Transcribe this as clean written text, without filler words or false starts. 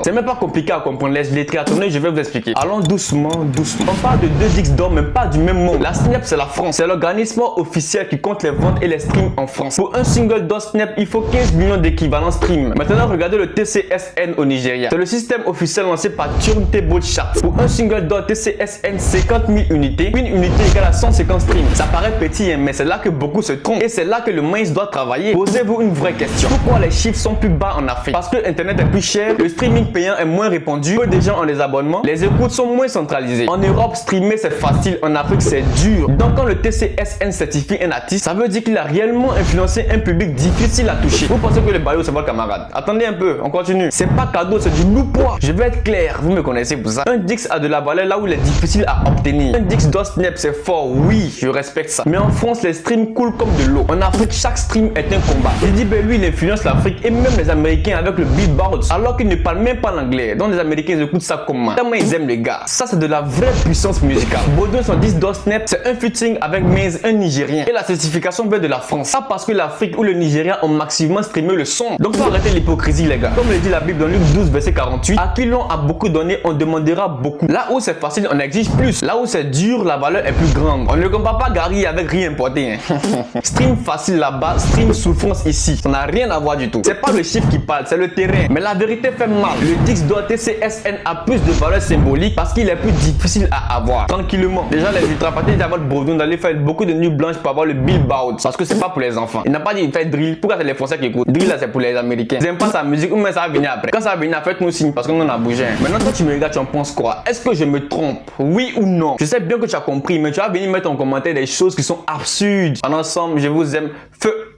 C'est même pas compliqué à comprendre, laisse lettré. Attendez, je vais vous expliquer. Allons doucement, doucement. On parle de deux dicks d'or, mais pas du même monde. La Snap, c'est la France. C'est l'organisme officiel qui compte les ventes et les streams en France. Pour un single d'or Snap, il faut 15 millions d'équivalents stream. Maintenant, regardez le TCSN au Nigeria. C'est le système officiel lancé par Turntable Charts. Pour un single d'or TCSN, 50 000 unités. Une unité égale à 150 streams. Ça paraît petit, hein, mais c'est là que beaucoup se trompent. Et c'est là que le maïs doit travailler. Posez-vous une vraie question. Pourquoi les chiffres sont plus bas en Afrique? Parce que Internet est plus cher, le streaming payant est moins répandu, peu de gens ont des abonnements, les écoutes sont moins centralisées. En Europe, streamer c'est facile, en Afrique c'est dur. Donc quand le TCSN certifie un artiste, ça veut dire qu'il a réellement influencé un public difficile à toucher. Vous pensez que le baillot c'est votre camarade? Attendez un peu, on continue. C'est pas cadeau, c'est du loupois. Je vais être clair, vous me connaissez pour ça. Un Dix a de la valeur là où il est difficile à obtenir. Un Dix Snap c'est fort, oui, je respecte ça. Mais en France, les streams coulent comme de l'eau. En Afrique, chaque stream est un combat. Il dit, ben lui, il influence l'Afrique et même les Américains avec le Billboard, alors qu'ils ne parlent même pas l'anglais. Donc les Américains ils écoutent ça comment? Tellement ils aiment les gars. Ça, c'est de la vraie puissance musicale. Baudouin son 10 Snap, c'est un featuring avec Maze, un Nigérien. Et la certification vient de la France. Ça parce que l'Afrique ou le Nigeria ont massivement streamé le son. Donc faut arrêter l'hypocrisie les gars. Comme le dit la Bible dans Luc 12 verset 48, à qui l'on a beaucoup donné, on demandera beaucoup. Là où c'est facile, on exige plus. Là où c'est dur, la valeur est plus grande. On ne compare pas Gary avec rien importé. Hein. Stream facile là-bas, stream souffrance ici. Ça n'a rien à voir du tout. C'est pas le chiffre qui parle, c'est le terrain. Mais la vérité fait mal. Le Dix d'or TCSN a plus de valeur symbolique parce qu'il est plus difficile à avoir. Tranquillement. Déjà, les ultrapatés d'avoir le Baudouin d'aller faire beaucoup de nuits blanches pour avoir le Billboard. Parce que c'est pas pour les enfants. Il n'a pas dit faire drill. Pourquoi c'est les Français qui écoutent? Drill là, c'est pour les Américains. Ils aiment pas sa musique, mais ça va venir après. Quand ça va venir, faites-nous signe parce qu'on en a bougé. Maintenant, toi, tu me regardes, tu en penses quoi? Est-ce que je me trompe? Oui ou non? Je sais bien que tu as compris, mais tu vas venir mettre en commentaire des choses qui sont absurdes. En ensemble, je vous aime. Feu.